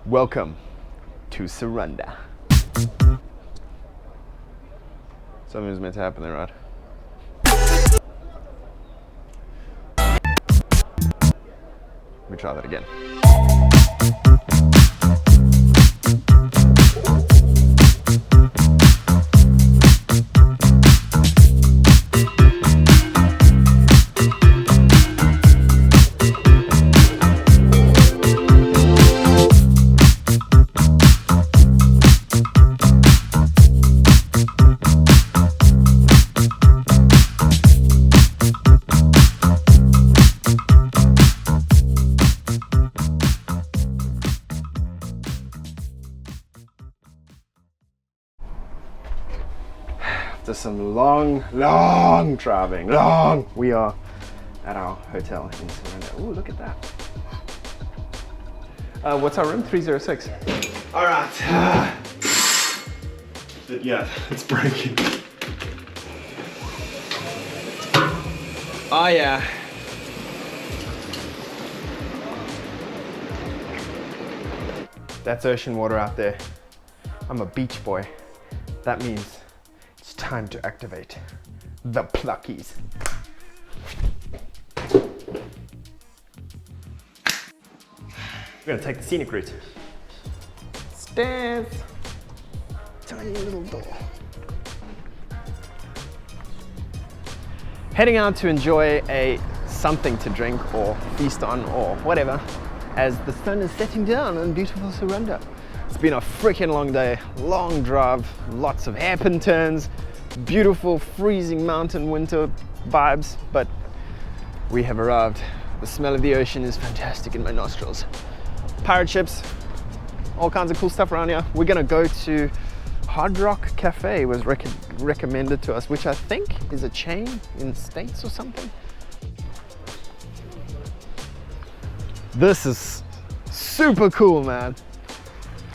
Welcome to Saranda. Something was meant to happen there, right? Let me try that again. After some long driving, we are at our hotel in Saranda. Ooh, look at that. What's our room? 306. All right. Yeah, it's breaking. Oh yeah. That's ocean water out there. I'm a beach boy. That means it's time to activate the pluckies. We're gonna take the scenic route. Stairs. Tiny little door. Heading out to enjoy something to drink or feast on or whatever as the sun is setting down on beautiful Saranda. It's been a freaking long day, long drive, lots of hairpin turns, beautiful freezing mountain winter vibes, but we have arrived. The smell of the ocean is fantastic in my nostrils. Pirate ships, all kinds of cool stuff around here. We're gonna go to Hard Rock Cafe, was recommended to us, which I think is a chain in the States or something. This is super cool, man.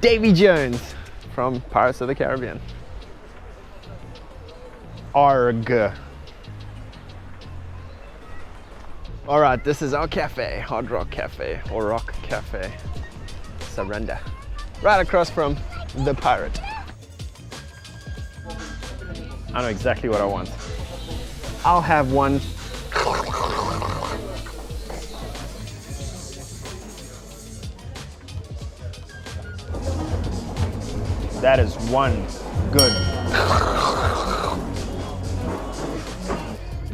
Davy Jones from Pirates of the Caribbean. Arg. All right, this is our cafe, Hard Rock Cafe or Rock Cafe, Saranda, right across from the Pirate. I know exactly what I want. I'll have one. That is one good.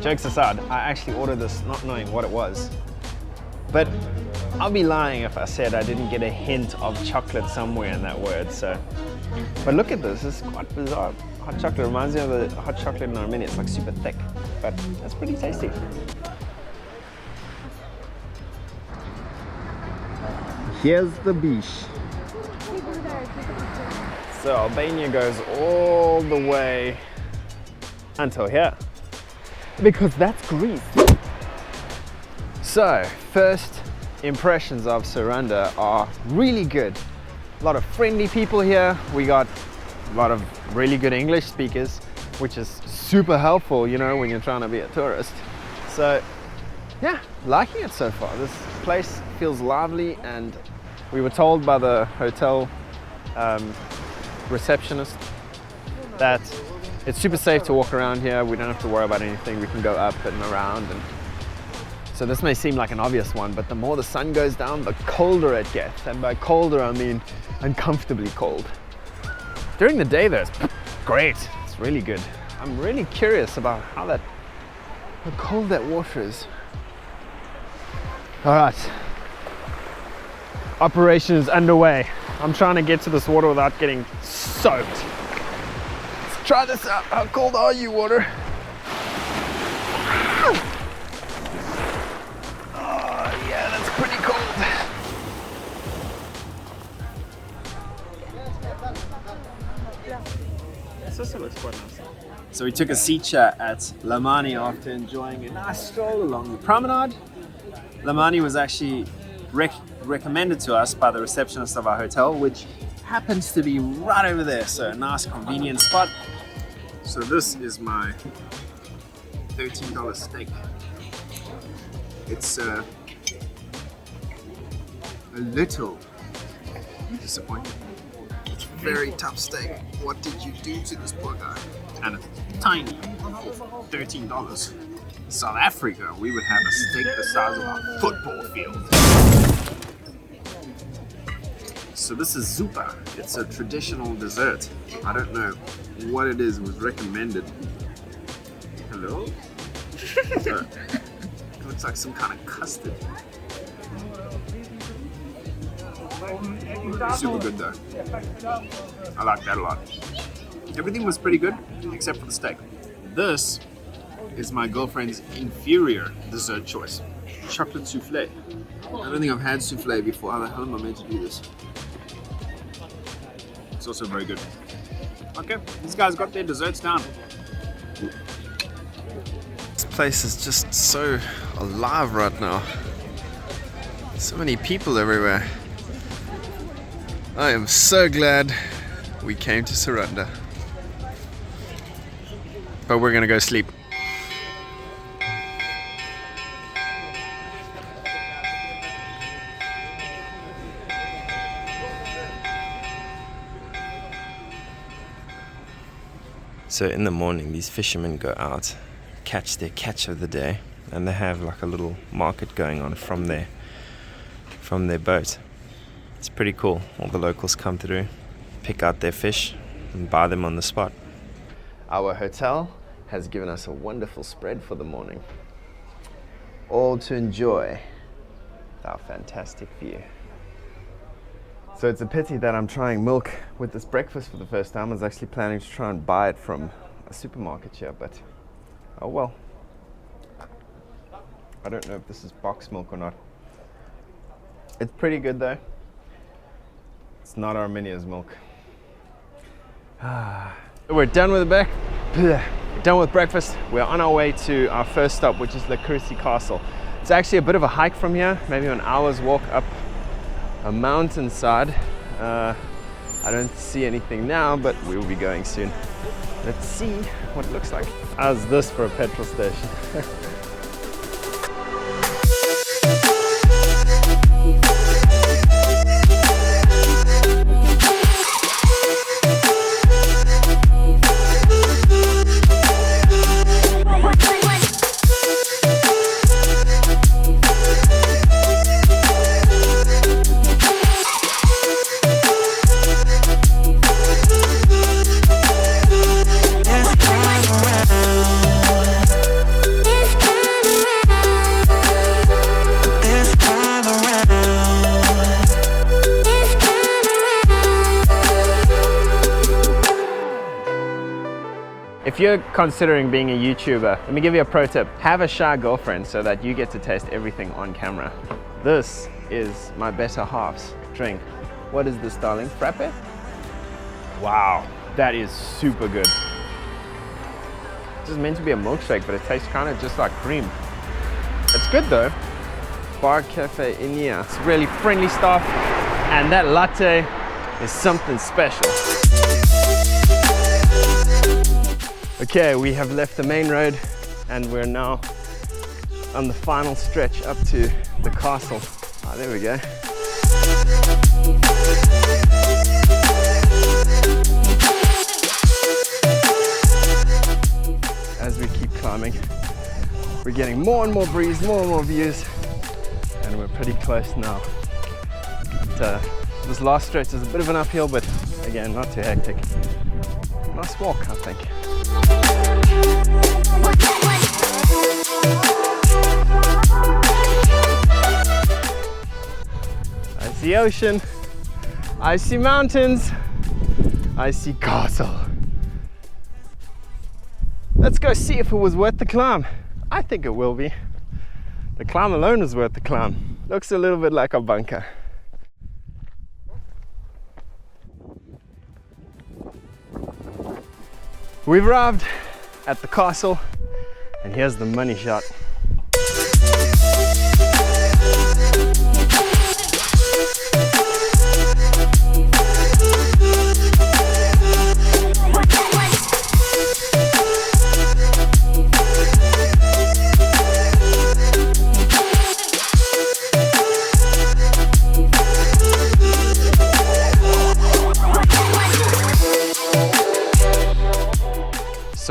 Jokes aside, I actually ordered this not knowing what it was. But I'll be lying if I said I didn't get a hint of chocolate somewhere in that word. So, but look at this, it's quite bizarre. Hot chocolate reminds me of the hot chocolate in Armenia. It's like super thick, but that's pretty tasty. Here's the beach. So Albania goes all the way until here, because that's Greece. So first impressions of Saranda are really good. A lot of friendly people here. We got a lot of really good English speakers, which is super helpful, you know, when you're trying to be a tourist. So yeah, liking it so far. This place feels lively, and we were told by the hotel receptionist that it's super safe to walk around here. We don't have to worry about anything. We can go up and around, and so this may seem like an obvious one, but the more the sun goes down, the colder it gets. And by colder, I mean uncomfortably cold. During the day though, it's great. It's really good. I'm really curious about how cold that water is. All right, operation is underway. I'm trying to get to this water without getting soaked. Let's try this out. How cold are you, water? Oh yeah, that's pretty cold. This also looks quite nice. So we took a sea chat at Lamani after enjoying a nice stroll along the promenade. Lamani was actually recommended to us by the receptionist of our hotel, which happens to be right over there, so a nice convenient spot. So this is my $13 steak. It's a little Disappointed. It's very tough steak. What did you do to this poor guy? And it's tiny, $13. South Africa, we would have a steak the size of a football field. So this is zupa. It's a traditional dessert. I don't know what it is. It was recommended. Hello? So, it looks like some kind of custard. Super good though. I like that a lot. Everything was pretty good except for the steak. This is my girlfriend's inferior dessert choice. Chocolate souffle. I don't think I've had souffle before. How the hell am I meant to do this? It's also very good. Okay, these guys got their desserts down. This place is just so alive right now. So many people everywhere. I am so glad we came to Saranda. But we're gonna go sleep. So in the morning, these fishermen go out, catch their catch of the day, and they have like a little market going on from their boat. It's pretty cool. All the locals come through, pick out their fish, and buy them on the spot. Our hotel has given us a wonderful spread for the morning, all to enjoy our fantastic view. So it's a pity that I'm trying milk with this breakfast for the first time. I was actually planning to try and buy it from a supermarket here, but oh well. I don't know if this is box milk or not. It's pretty good though. It's not Armenia's milk. We're done with we're done with breakfast. We're on our way to our first stop, which is Lekuresi Castle. It's actually a bit of a hike from here, maybe an hour's walk up a mountainside. I don't see anything now, but we will be going soon. Let's see what it looks like. How's this for a petrol station? If you're considering being a YouTuber, let me give you a pro tip. Have a shy girlfriend so that you get to taste everything on camera. This is my better half's drink. What is this, darling? Frappe? Wow, that is super good. This is meant to be a milkshake, but it tastes kind of just like cream. It's good though. Bar Cafe Inia. It's really friendly stuff, and that latte is something special. Okay, we have left the main road and we're now on the final stretch up to the castle. Ah, there we go. As we keep climbing, we're getting more and more breeze, more and more views, and we're pretty close now. But, this last stretch is a bit of an uphill, but again, not too hectic. Nice walk, I think. I see ocean, I see mountains, I see castle. Let's go see if it was worth the climb. I think it will be. The climb alone is worth the climb. Looks a little bit like a bunker. We've arrived at the castle, and here's the money shot.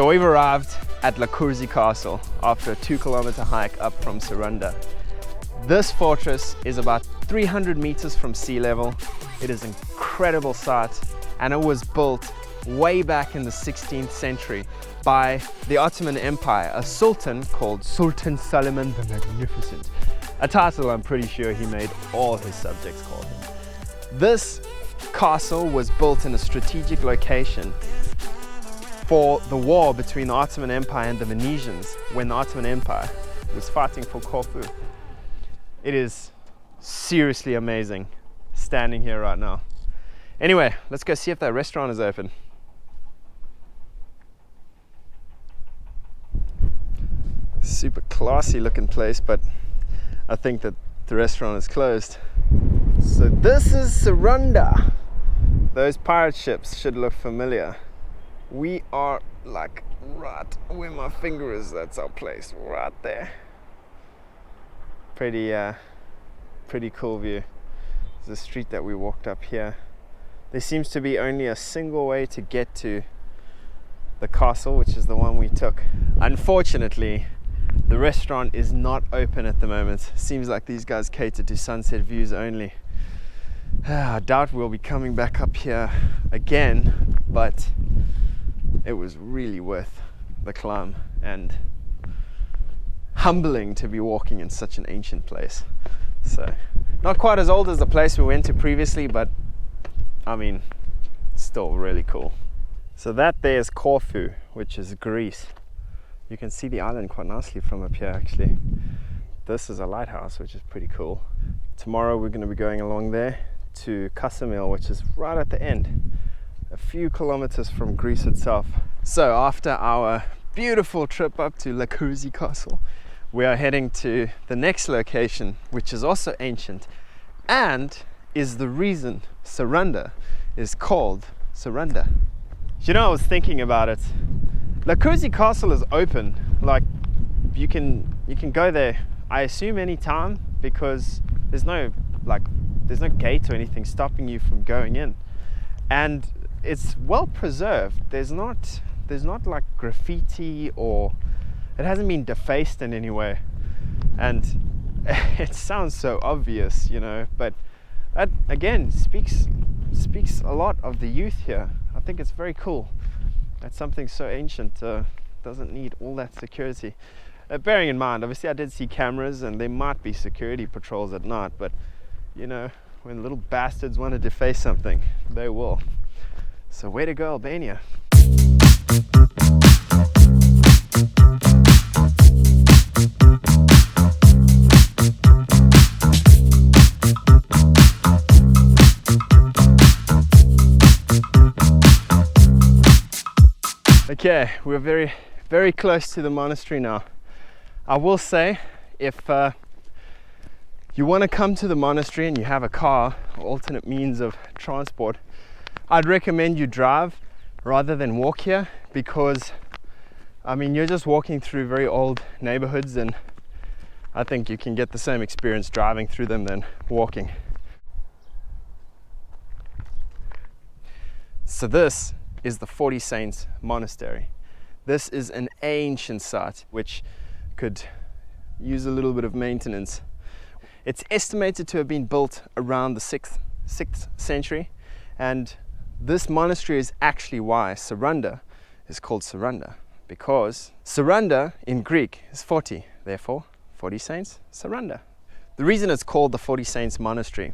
So we've arrived at Lekuresi Castle after a 2-kilometer hike up from Saranda. This fortress is about 300 meters from sea level. It is an incredible sight, and it was built way back in the 16th century by the Ottoman Empire, a sultan called Sultan Suleiman the Magnificent. A title I'm pretty sure he made all his subjects call him. This castle was built in a strategic location for the war between the Ottoman Empire and the Venetians when the Ottoman Empire was fighting for Corfu. It is seriously amazing standing here right now. Anyway, let's go see if that restaurant is open. Super classy looking place, but I think that the restaurant is closed. So this is Saranda. Those pirate ships should look familiar. We are like right where my finger is. That's our place, right there. Pretty cool view. There's a street that we walked up here. There seems to be only a single way to get to the castle, which is the one we took. Unfortunately, the restaurant is not open at the moment. Seems like these guys cater to sunset views only. I doubt we'll be coming back up here again, but it was really worth the climb and humbling to be walking in such an ancient place. So, not quite as old as the place we went to previously, but I mean, still really cool. So that there is Corfu, which is Greece. You can see the island quite nicely from up here actually. This is a lighthouse, which is pretty cool. Tomorrow we're going to be going along there to Casamil, which is right at the end, a few kilometers from Greece itself. So after our beautiful trip up to Lekuresi Castle, we are heading to the next location, which is also ancient and is the reason Saranda is called Saranda. You know, I was thinking about it. Lekuresi Castle is open, like you can go there, I assume any time, because there's no gate or anything stopping you from going in, and it's well preserved. There's not like graffiti, or it hasn't been defaced in any way, and it sounds so obvious, you know, but that again speaks a lot of the youth here. I think it's very cool that something so ancient doesn't need all that security. Bearing in mind, obviously I did see cameras and there might be security patrols at night, but you know, when little bastards want to deface something, they will. So way to go, Albania. Okay, we're very, very close to the monastery now. I will say, if you want to come to the monastery and you have a car or alternate means of transport, I'd recommend you drive rather than walk here, because I mean, you're just walking through very old neighborhoods, and I think you can get the same experience driving through them than walking. So this is the 40 Saints Monastery. This is an ancient site which could use a little bit of maintenance. It's estimated to have been built around the 6th century, and this monastery is actually why Saranda is called Saranda, because Saranda in Greek is 40, therefore 40 Saints Saranda. The reason it's called the 40 Saints Monastery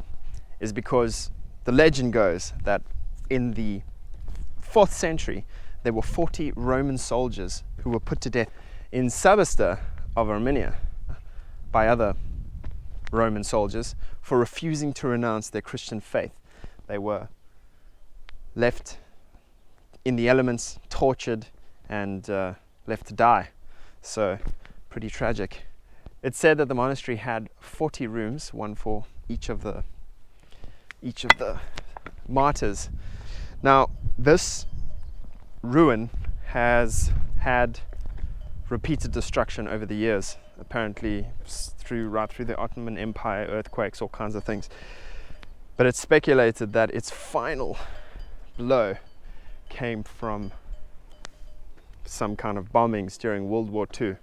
is because the legend goes that in the 4th century there were 40 Roman soldiers who were put to death in Sabasta of Armenia by other Roman soldiers for refusing to renounce their Christian faith. They were left in the elements, tortured, and left to die. So pretty tragic. It's said that the monastery had 40 rooms, one for each of the martyrs. Now this ruin has had repeated destruction over the years, apparently right through the Ottoman Empire, earthquakes, all kinds of things. But it's speculated that its final blow came from some kind of bombings during World War II,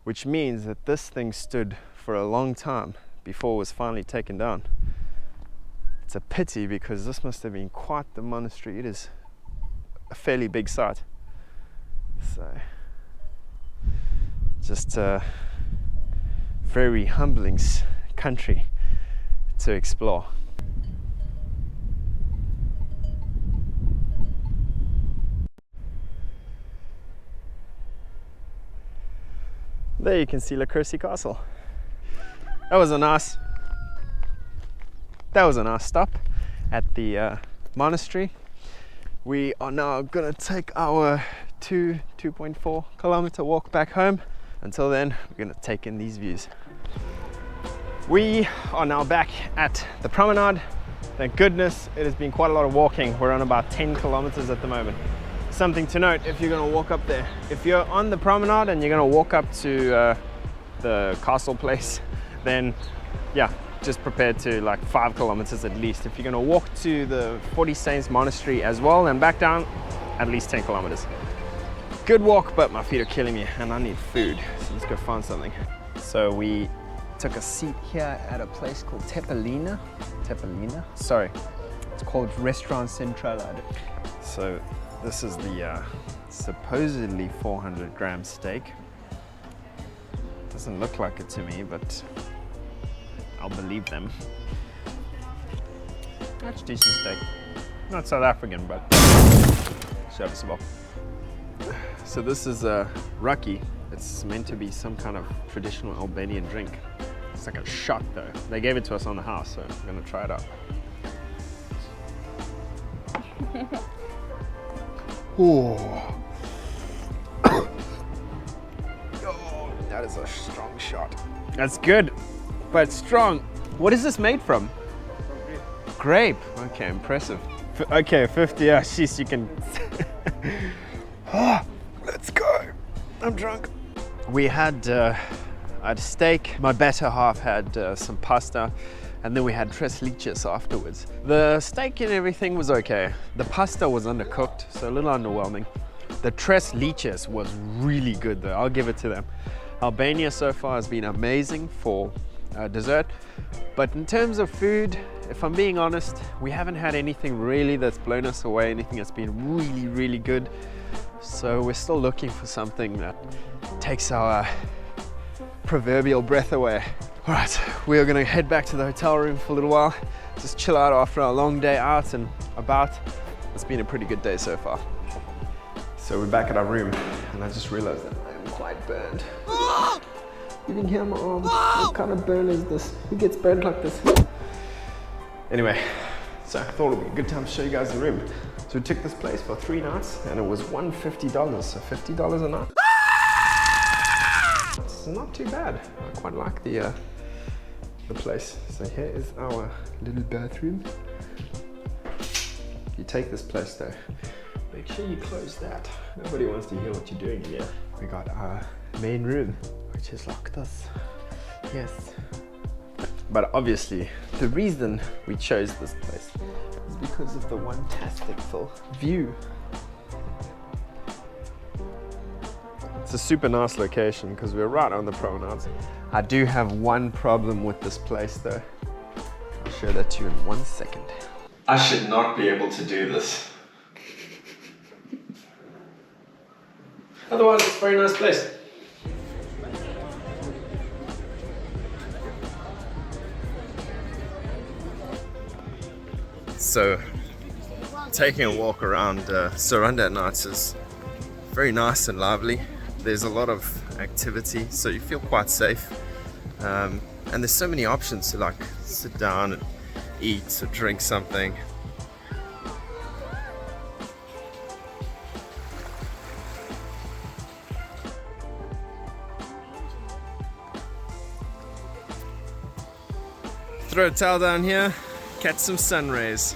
which means that this thing stood for a long time before it was finally taken down. It's a pity because this must have been quite the monastery. It is a fairly big site. So, just a very humbling country to explore. There you can see Lekuresi Castle. That was a nice stop at the monastery. We are now gonna take our 2.4 kilometer walk back home. Until then, we're gonna take in these views. We are now back at the promenade. Thank goodness, it has been quite a lot of walking. We're on about 10 kilometers at the moment. Something to note if you're gonna walk up there. If you're on the promenade and you're gonna walk up to the castle place, then yeah, just prepare to like 5 kilometers at least. If you're gonna walk to the 40 Saints Monastery as well and back down, at least 10 kilometers. Good walk, but my feet are killing me and I need food. So let's go find something. So we took a seat here at a place called Tepelina. Sorry, it's called Restaurant Central. So this is the supposedly 400 gram steak. Doesn't look like it to me, but I'll believe them. That's decent steak. Not South African, but serviceable. So this is a raki. It's meant to be some kind of traditional Albanian drink. It's like a shot though. They gave it to us on the house, so I'm gonna try it out. Oh. Oh, that is a strong shot. That's good, but strong. What is this made from? Grape. Okay, impressive. Okay, 50. Yeah, jeez, you can. Oh, let's go. I'm drunk. We had I had steak. My better half had some pasta, and then we had tres leches afterwards. The steak and everything was okay. The pasta was undercooked, so a little underwhelming. The tres leches was really good though. I'll give it to them. Albania so far has been amazing for dessert, but in terms of food, if I'm being honest, we haven't had anything really that's blown us away, anything that's been really, really good. So we're still looking for something that takes our proverbial breath away. All right, we are gonna head back to the hotel room for a little while, just chill out after a long day out and about. It's been a pretty good day so far. So we're back at our room, and I just realized that I am quite burned. You can hear my arm. What kind of burn is this? Who gets burned like this? Anyway, so I thought it would be a good time to show you guys the room. So we took this place for 3 nights, and it was $150, so $50 a night. It's not too bad. I quite like the place. So here is our little bathroom. You take this place though, make sure you close that. Nobody wants to hear what you're doing here. We got our main room, which is like this. Yes. But obviously, the reason we chose this place is because of the fantastic view. It's a super nice location because we're right on the promenade. I do have one problem with this place though. I'll show that to you in 1 second. I should not be able to do this. Otherwise, it's a very nice place. So, taking a walk around Saranda at night is very nice and lively. There's a lot of activity, so you feel quite safe. And there's so many options to like sit down and eat or drink something. Throw a towel down here, catch some sun rays.